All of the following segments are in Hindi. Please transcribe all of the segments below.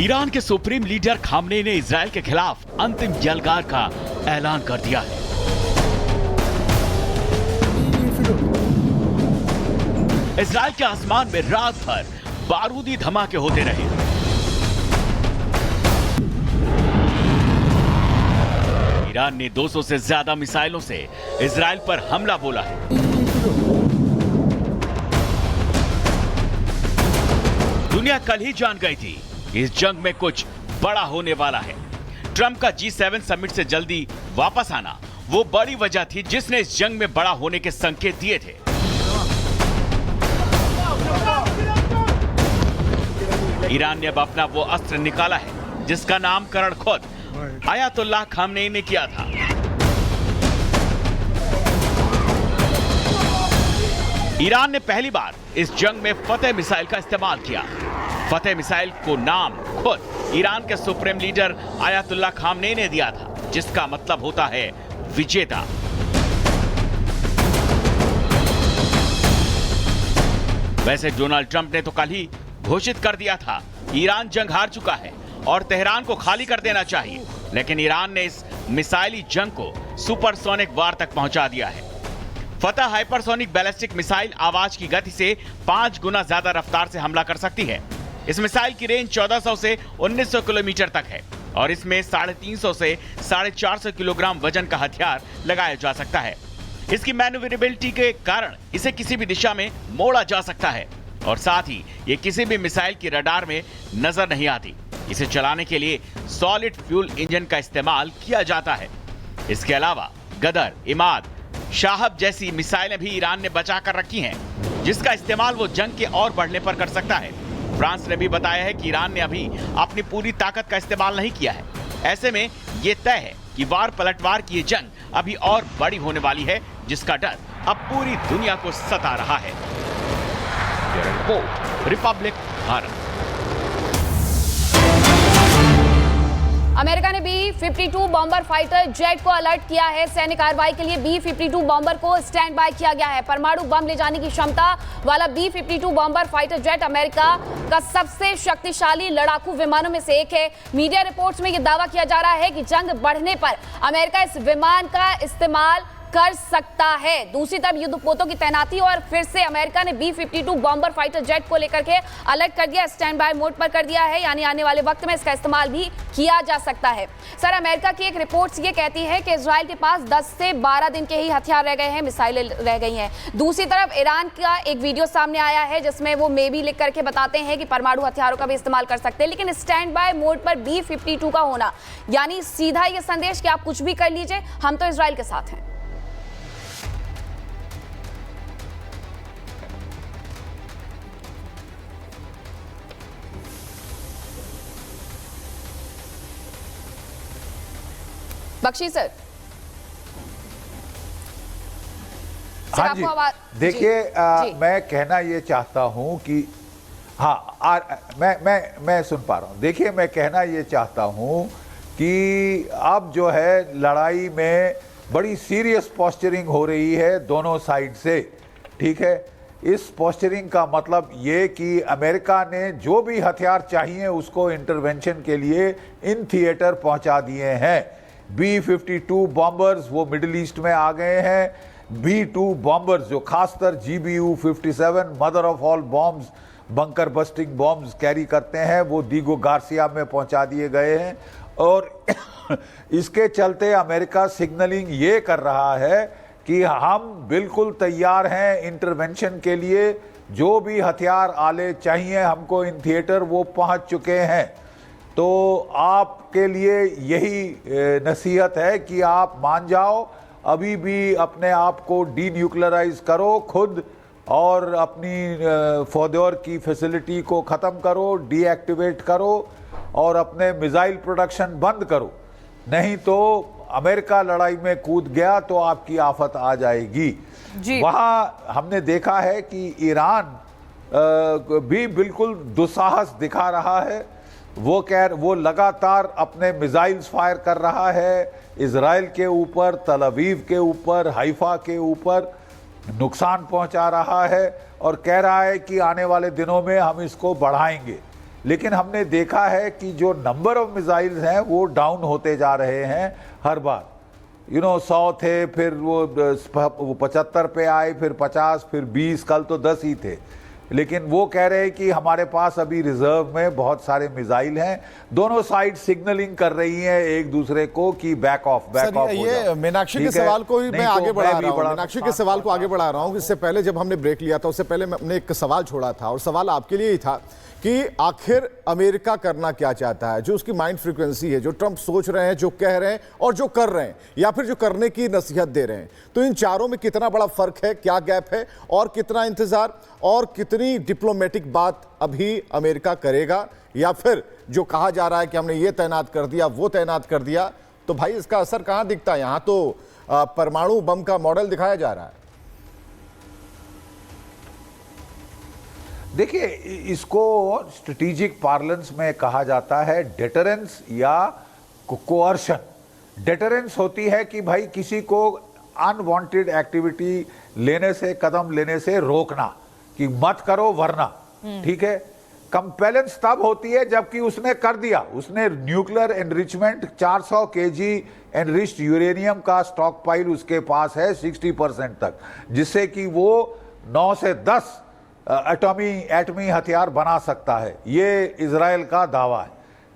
ईरान के सुप्रीम लीडर खामनेई ने इजराइल के खिलाफ अंतिम यलगार का ऐलान कर दिया है। इजराइल के आसमान में रात भर बारूदी धमाके होते रहे। ईरान ने 200 से ज्यादा मिसाइलों से इजराइल पर हमला बोला है। दुनिया कल ही जान गई थी इस जंग में कुछ बड़ा होने वाला है। ट्रंप का G7 समिट से जल्दी वापस आना वो बड़ी वजह थी जिसने इस जंग में बड़ा होने के संकेत दिए थे। ईरान ने अब अपना वो अस्त्र निकाला है जिसका नामकरण खुद आयतुल्लाह खामनेई ने किया था। ईरान ने पहली बार इस जंग में फतेह मिसाइल का इस्तेमाल किया। फतेह मिसाइल को नाम खुद ईरान के सुप्रीम लीडर आयतुल्लाह खामनेई ने दिया था, जिसका मतलब होता है विजेता। वैसे डोनाल्ड ट्रंप ने तो कल ही घोषित कर दिया था ईरान जंग हार चुका है और तेहरान को खाली कर देना चाहिए, लेकिन ईरान ने इस मिसाइली जंग को सुपरसोनिक वार तक पहुंचा दिया है। फतह हाइपरसोनिक बैलिस्टिक मिसाइल आवाज की गति से 5 गुना ज्यादा रफ्तार से हमला कर सकती है। इस मिसाइल की रेंज 1400 से 1900 किलोमीटर तक है और इसमें 350 से 450 किलोग्राम वजन का हथियार लगाया जा सकता है। इसकी मैन्यूवरेबिलिटी के कारण इसे किसी भी दिशा में मोड़ा जा सकता है और साथ ही ये किसी भी मिसाइल की रडार में नजर नहीं आती। इसे चलाने के लिए सॉलिड फ्यूल इंजन का इस्तेमाल किया जाता है। इसके अलावा गदर, इमाद, शाहब जैसी मिसाइलें भी ईरान ने बचा कर रखी हैं, जिसका इस्तेमाल वो जंग के और बढ़ने पर कर सकता है। फ्रांस ने भी बताया है कि ईरान ने अभी अपनी पूरी ताकत का इस्तेमाल नहीं किया है। ऐसे में ये तय है कि वार पलटवार की ये जंग अभी और बड़ी होने वाली है, जिसका डर अब पूरी दुनिया को सता रहा है। रिपब्लिक भारत। अमेरिका ने B-52 बॉम्बर फाइटर जेट को अलर्ट किया है। सैन्य कार्रवाई के लिए B-52 बॉम्बर को स्टैंड बाय किया गया है। परमाणु बम ले जाने की क्षमता वाला B-52 bomber fighter jet America का सबसे शक्तिशाली लड़ाकू विमानों में से एक है। मीडिया रिपोर्ट्स में यह दावा किया जा रहा है कि जंग बढ़ने पर अमेरिका इस विमान का इस्तेमाल कर सकता है। दूसरी तरफ युद्धपोतों की तैनाती और फिर से अमेरिका ने B-52 बॉम्बर फाइटर जेट को लेकर के अलर्ट कर दिया, स्टैंड बाय मोड पर कर दिया है, यानी आने वाले वक्त में इसका इस्तेमाल भी किया जा सकता है। सर, अमेरिका की एक रिपोर्ट्स ये कहती है कि इजराइल के पास 10 से 12 दिन के ही हथियार रह गए हैं, मिसाइलें रह गई हैं। दूसरी तरफ ईरान का एक वीडियो सामने आया है जिसमें वो मे बी लिख करके बताते हैं कि परमाणु हथियारों का भी इस्तेमाल कर सकते हैं, लेकिन स्टैंड बाय मोड पर B-52 का होना यानी सीधा ये संदेश कि आप कुछ भी कर लीजिए, हम तो इजराइल के साथ हैं। बख्शी सर, हाँ जी, देखिए मैं कहना ये चाहता हूं कि मैं सुन पा रहा हूं। देखिए, मैं कहना ये चाहता हूं कि अब जो है लड़ाई में बड़ी सीरियस पोस्चरिंग हो रही है दोनों साइड से, ठीक है। इस पोस्चरिंग का मतलब ये कि अमेरिका ने जो भी हथियार चाहिए उसको इंटरवेंशन के लिए इन थिएटर पहुंचा दिए हैं। B-52 बॉम्बर्स वो मिडिल ईस्ट में आ गए हैं। B-2 बॉम्बर्स जो खासकर GBU-57 mother of all bombs, bunker busting bombs carry करते हैं, वो दीगो गार्सिया में पहुंचा दिए गए हैं। और इसके चलते अमेरिका सिग्नलिंग ये कर रहा है कि हम बिल्कुल तैयार हैं इंटरवेंशन के लिए, जो भी हथियार आले चाहिए हमको इन थिएटर वो पहुंच चुके हैं। तो आपके लिए यही नसीहत है कि आप मान जाओ, अभी भी अपने आप को डीन्यूक्लियराइज करो खुद, और अपनी फौदौर की फैसिलिटी को ख़त्म करो, डीएक्टिवेट करो और अपने मिसाइल प्रोडक्शन बंद करो। नहीं तो अमेरिका लड़ाई में कूद गया तो आपकी आफत आ जाएगी जी। वहाँ हमने देखा है कि ईरान भी बिल्कुल दुस्साहस दिखा रहा है। वो लगातार अपने मिसाइल्स फायर कर रहा है इजराइल के ऊपर, तल अवीव के ऊपर, हाइफा के ऊपर नुकसान पहुंचा रहा है और कह रहा है कि आने वाले दिनों में हम इसको बढ़ाएंगे। लेकिन हमने देखा है कि जो नंबर ऑफ मिसाइल्स हैं वो डाउन होते जा रहे हैं हर बार। 100 थे, फिर वो 75 पे आए, फिर 50, फिर 20, कल तो 10 ही थे। लेकिन वो कह रहे हैं कि हमारे पास अभी रिजर्व में बहुत सारे मिसाइल हैं। दोनों साइड सिग्नलिंग कर रही हैं एक दूसरे को कि बैक ऑफ ये मीनाक्षी के सवाल को ही मैं आगे बढ़ा रहा हूँ। मीनाक्षी के सवाल को आगे बढ़ा रहा हूँ। इससे पहले जब हमने ब्रेक लिया था, उससे पहले हमने एक सवाल छोड़ा था, और सवाल आपके लिए ही था कि आखिर अमेरिका करना क्या चाहता है, जो उसकी माइंड फ्रीक्वेंसी है, जो ट्रंप सोच रहे हैं, जो कह रहे हैं और जो कर रहे हैं, या फिर जो करने की नसीहत दे रहे हैं। तो इन चारों में कितना बड़ा फर्क है, क्या गैप है, और कितना इंतजार और कितनी डिप्लोमेटिक बात अभी अमेरिका करेगा, या फिर जो कहा जा रहा है कि हमने ये तैनात कर दिया, वो तैनात कर दिया, तो भाई इसका असर कहां दिखता है? यहां तो परमाणु बम का मॉडल दिखाया जा रहा है। देखिए, इसको स्ट्रेटेजिक पार्लेंस में कहा जाता है डेटरेंस या कोअर्शन। डेटरेंस होती है कि भाई किसी को अनवांटेड एक्टिविटी लेने से, कदम लेने से रोकना, कि मत करो वरना, ठीक है। कंपेलेंस तब होती है जबकि उसने कर दिया, उसने nuclear enrichment 400 KG enriched uranium का स्टॉक पाइल उसके पास है 60% तक, जिससे कि वो 9 से 10 एटमी हथियार बना सकता है। ये इजराइल का दावा है,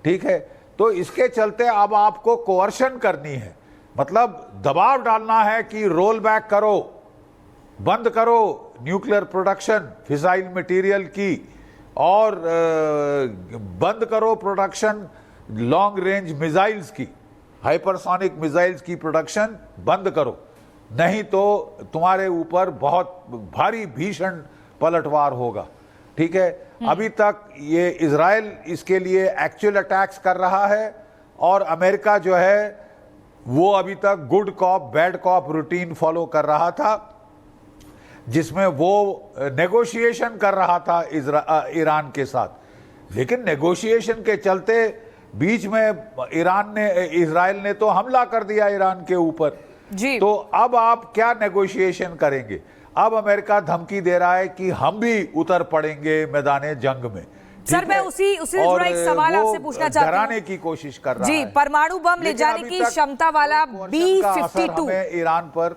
ठीक है। तो इसके चलते अब आपको कोअर्शन करनी है, मतलब दबाव डालना है कि रोल बैक करो, बंद करो न्यूक्लियर प्रोडक्शन फिसाइल मटेरियल की, और बंद करो प्रोडक्शन लॉन्ग रेंज मिसाइल्स की, हाइपरसोनिक मिसाइल्स की प्रोडक्शन बंद करो, नहीं तो तुम्हारे ऊपर बहुत भारी भीषण पलटवार होगा, ठीक है। अभी तक ये इजराइल इसके लिए एक्चुअल अटैक्स कर रहा है, और अमेरिका जो है वो अभी तक good cop bad cop routine follow कर रहा था, जिसमें वो नेगोशिएशन कर रहा था ईरान के साथ। लेकिन नेगोशिएशन के चलते बीच में इजराइल ने तो हमला कर दिया ईरान के ऊपर जी। तो अब आप क्या नेगोशिएशन करेंगे? अब अमेरिका धमकी दे रहा है कि हम भी उतर पड़ेंगे मैदाने जंग में। सर, मैं उसी से जुड़ा एक सवाल आपसे पूछना चाहती हूं। डराने की कोशिश कर रहा है जी। परमाणु बम ले जाने की क्षमता वाला B-52 ईरान पर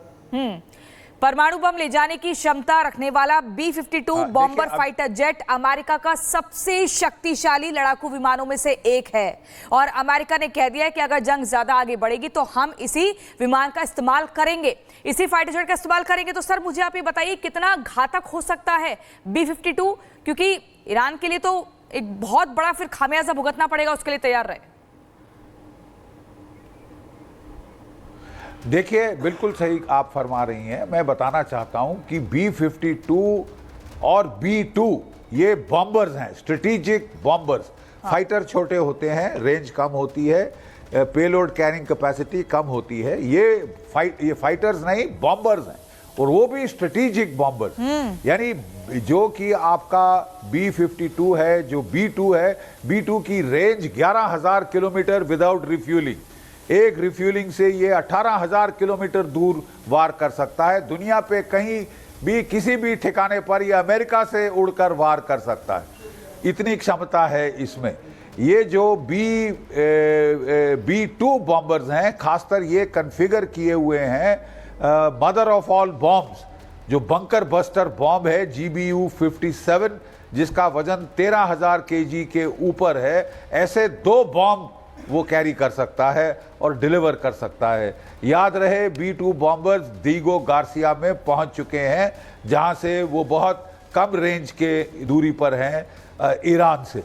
परमाणु बम ले जाने की क्षमता रखने वाला B-52 bomber fighter jet America का सबसे शक्तिशाली लड़ाकू विमानों में से एक है, और अमेरिका ने कह दिया है कि अगर जंग ज्यादा आगे बढ़ेगी तो हम इसी विमान का इस्तेमाल करेंगे, इसी फाइटर जेट का इस्तेमाल करेंगे। तो सर, मुझे आप ये बताइए कितना घातक हो सकता है B-52, क्योंकि ईरान के लिए तो एक बहुत बड़ा फिर खामियाजा भुगतना पड़ेगा, उसके लिए तैयार रहे। देखिए, बिल्कुल सही आप फरमा रही हैं। मैं बताना चाहता हूं कि B-52 और B-2 ये बॉम्बर्स हैं, स्ट्रेटेजिक बॉम्बर्स। फाइटर छोटे होते हैं, रेंज कम होती है, पेलोड कैरिंग कैपेसिटी कम होती है। ये फाइटर्स नहीं, बॉम्बर्स हैं, और वो भी स्ट्रेटेजिक बॉम्बर्स। यानी जो कि आपका B-52 है, जो B-2 है, B-2 की रेंज 11,000 किलोमीटर विदाउट रिफ्यूलिंग। एक रिफ्यूलिंग से ये 18,000 किलोमीटर दूर वार कर सकता है। दुनिया पे कहीं भी किसी भी ठिकाने पर ये अमेरिका से उड़कर वार कर सकता है, इतनी क्षमता है इसमें। ये जो B-2 बॉम्बर्स हैं, खासकर ये कन्फिगर किए हुए हैं मदर ऑफ ऑल बॉम्ब्स, जो बंकर बस्टर बॉम्ब है GBU-57, जिसका वजन 13,000 kg के ऊपर है। ऐसे 2 बॉम्ब वो कैरी कर सकता है और डिलीवर कर सकता है। याद रहे, B-2 बॉम्बर्स दीगो गार्सिया में पहुंच चुके हैं, जहां से वो बहुत कम रेंज के दूरी पर हैं ईरान से।